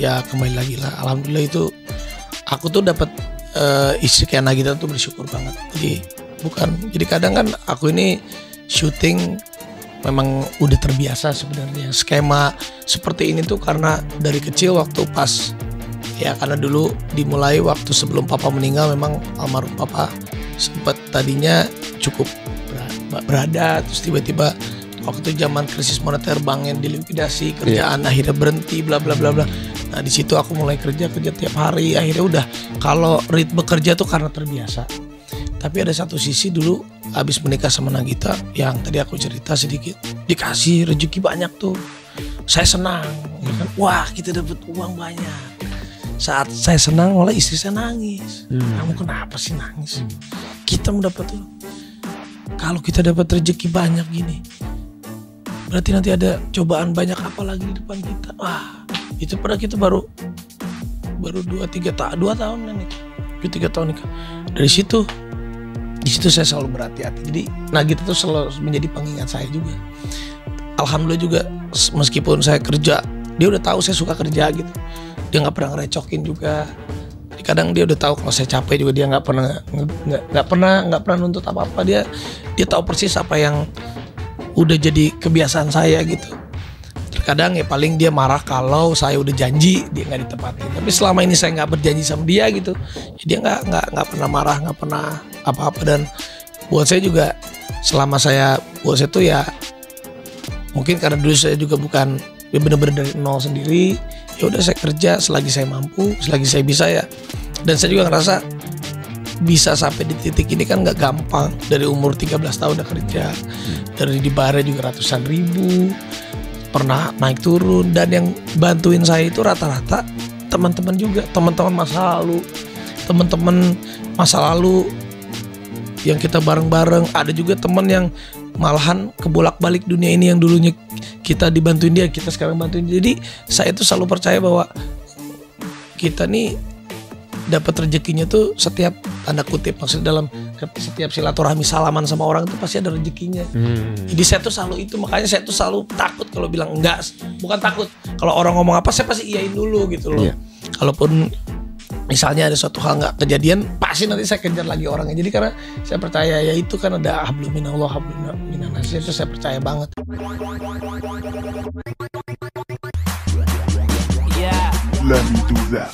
ya kembali lagi lah, alhamdulillah itu aku tuh dapat istri kayak Nagita tuh bersyukur banget. Jadi kadang kan aku ini syuting memang udah terbiasa sebenarnya skema seperti ini tuh, karena dari kecil waktu pas ya, karena dulu dimulai waktu sebelum papa meninggal. Memang almarhum papa sempat tadinya cukup berada, terus tiba-tiba waktu zaman krisis moneter banknya dilikuidasi, kerjaan akhirnya berhenti, bla bla bla bla. Nah di situ aku mulai kerja tiap hari. Akhirnya udah, kalau ritme kerja tuh karena terbiasa. Tapi ada satu sisi dulu habis menikah sama Nagita yang tadi aku cerita sedikit, dikasih rezeki banyak tuh. Saya senang, ya kan? Wah kita dapat uang banyak. Saat saya senang, malah istri saya nangis. Kamu kenapa sih nangis? Kita mau dapat tuh. Kalau kita dapat rezeki banyak gini, berarti nanti ada cobaan banyak apa lagi di depan kita. Wah, itu pada kita baru 2 tahun kan itu. 3 tahun nikah. Di situ saya selalu berhati-hati. Jadi Nagita tuh selalu menjadi pengingat saya juga. Alhamdulillah juga, meskipun saya kerja, dia udah tahu saya suka kerja gitu. Dia nggak pernah ngerecokin juga. Kadang dia udah tahu kalau saya capek juga, dia nggak pernah nuntut apa-apa. Dia tahu persis apa yang udah jadi kebiasaan saya gitu. Terkadang ya paling dia marah kalau saya udah janji dia nggak ditepatin. Tapi selama ini saya nggak berjanji sama dia gitu, ya dia nggak pernah marah, nggak pernah apa-apa. Dan buat saya juga, buat saya tuh ya, mungkin karena dulu saya juga bukan bener-bener dari nol sendiri. Ya udah, saya kerja selagi saya mampu, selagi saya bisa ya. Dan saya juga ngerasa bisa sampai di titik ini kan nggak gampang. Dari umur 13 tahun udah kerja, dari di bara juga ratusan ribu, pernah naik turun. Dan yang bantuin saya itu rata-rata teman-teman juga, teman-teman masa lalu yang kita bareng-bareng. Ada juga teman yang malahan kebolak-balik dunia ini, yang dulunya kita dibantuin dia, kita sekarang bantuin. Jadi saya tuh selalu percaya bahwa kita nih dapat rezekinya tuh setiap, tanda kutip maksud, dalam setiap silaturahmi salaman sama orang itu pasti ada rezekinya. Jadi saya tuh selalu itu, makanya saya tuh selalu takut kalau bilang enggak, bukan takut, kalau orang ngomong apa saya pasti iyain dulu gitu loh. Kalaupun misalnya ada suatu hal nggak kejadian, pasti nanti saya kejar lagi orangnya. Jadi karena saya percaya ya itu kan ada hablum minallah hablum minan nas, itu saya percaya banget. Let me do that.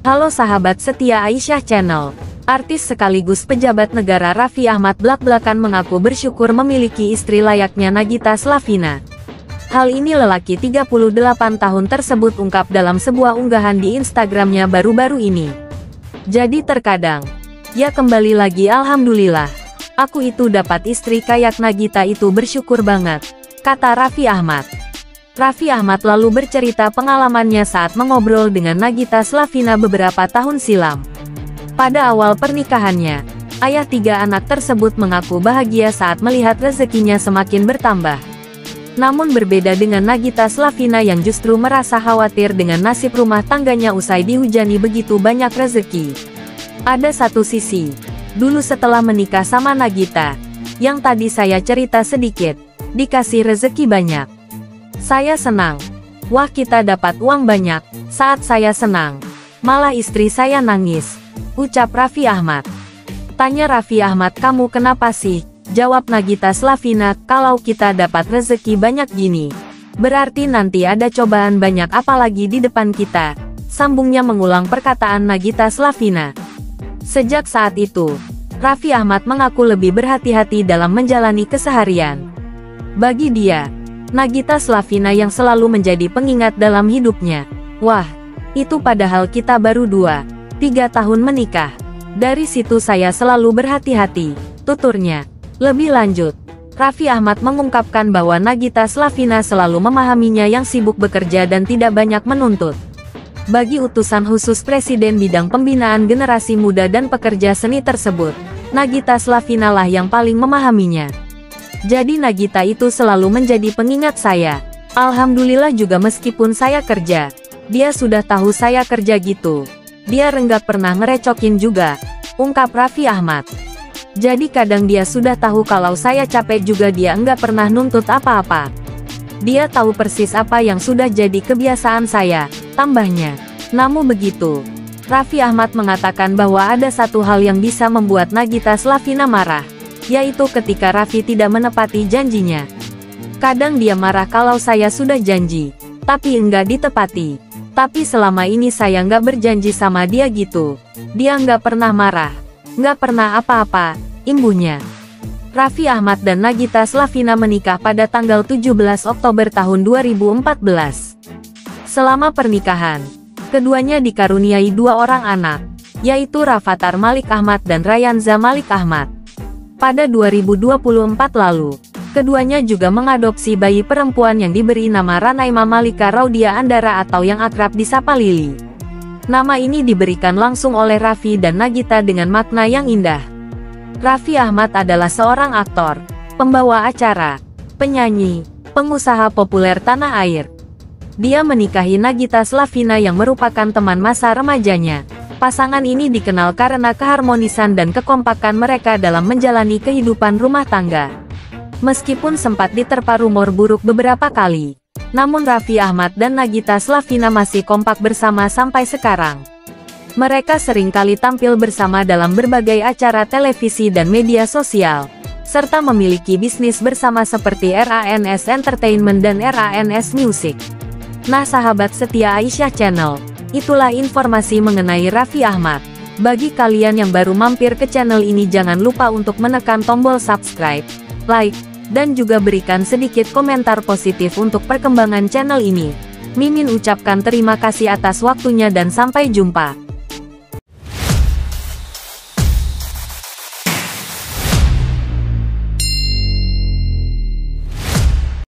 Halo sahabat setia Aisyah Channel. Artis sekaligus pejabat negara Raffi Ahmad blak-blakan mengaku bersyukur memiliki istri layaknya Nagita Slavina. Hal ini lelaki 38 tahun tersebut ungkap dalam sebuah unggahan di Instagramnya baru-baru ini. Jadi terkadang, ya kembali lagi alhamdulillah, aku itu dapat istri kayak Nagita itu bersyukur banget, kata Raffi Ahmad. Raffi Ahmad lalu bercerita pengalamannya saat mengobrol dengan Nagita Slavina beberapa tahun silam. Pada awal pernikahannya, ayah 3 anak tersebut mengaku bahagia saat melihat rezekinya semakin bertambah. Namun berbeda dengan Nagita Slavina yang justru merasa khawatir dengan nasib rumah tangganya usai dihujani begitu banyak rezeki. Ada satu sisi, dulu setelah menikah sama Nagita, yang tadi saya cerita sedikit, dikasih rezeki banyak. Saya senang. Wah kita dapat uang banyak. Saat saya senang, malah istri saya nangis, ucap Raffi Ahmad. Tanya Raffi Ahmad, kamu kenapa sih? Jawab Nagita Slavina, kalau kita dapat rezeki banyak gini, berarti nanti ada cobaan banyak apalagi di depan kita. Sambungnya mengulang perkataan Nagita Slavina. Sejak saat itu, Raffi Ahmad mengaku lebih berhati-hati dalam menjalani keseharian. Bagi dia, Nagita Slavina yang selalu menjadi pengingat dalam hidupnya. Wah, itu padahal kita baru 2-3 tahun menikah. Dari situ saya selalu berhati-hati, tuturnya. Lebih lanjut, Raffi Ahmad mengungkapkan bahwa Nagita Slavina selalu memahaminya yang sibuk bekerja dan tidak banyak menuntut. Bagi utusan khusus Presiden bidang pembinaan generasi muda dan pekerja seni tersebut, Nagita Slavina lah yang paling memahaminya. Jadi Nagita itu selalu menjadi pengingat saya. Alhamdulillah juga meskipun saya kerja, dia sudah tahu saya kerja gitu. Dia enggak pernah ngerecokin juga, ungkap Raffi Ahmad. Jadi kadang dia sudah tahu kalau saya capek juga dia enggak pernah nuntut apa-apa. Dia tahu persis apa yang sudah jadi kebiasaan saya, tambahnya. Namun begitu, Raffi Ahmad mengatakan bahwa ada satu hal yang bisa membuat Nagita Slavina marah, yaitu ketika Raffi tidak menepati janjinya. Kadang dia marah kalau saya sudah janji, tapi enggak ditepati. Tapi selama ini saya nggak berjanji sama dia gitu. Dia nggak pernah marah, nggak pernah apa-apa, imbuhnya. Raffi Ahmad dan Nagita Slavina menikah pada tanggal 17 Oktober tahun 2014. Selama pernikahan, keduanya dikaruniai 2 orang anak, yaitu Rafathar Malik Ahmad dan Rayanza Malik Ahmad. Pada 2024 lalu, keduanya juga mengadopsi bayi perempuan yang diberi nama Ranaima Malika Raudia Andara atau yang akrab disapa Lili. Nama ini diberikan langsung oleh Raffi dan Nagita dengan makna yang indah. Raffi Ahmad adalah seorang aktor, pembawa acara, penyanyi, pengusaha populer tanah air. Dia menikahi Nagita Slavina yang merupakan teman masa remajanya. Pasangan ini dikenal karena keharmonisan dan kekompakan mereka dalam menjalani kehidupan rumah tangga. Meskipun sempat diterpa rumor buruk beberapa kali, namun Raffi Ahmad dan Nagita Slavina masih kompak bersama sampai sekarang. Mereka sering kali tampil bersama dalam berbagai acara televisi dan media sosial, serta memiliki bisnis bersama seperti RANS Entertainment dan RANS Music. Nah sahabat setia Aisyah Channel, itulah informasi mengenai Raffi Ahmad. Bagi kalian yang baru mampir ke channel ini jangan lupa untuk menekan tombol subscribe, like, dan juga berikan sedikit komentar positif untuk perkembangan channel ini. Mimin ucapkan terima kasih atas waktunya dan sampai jumpa.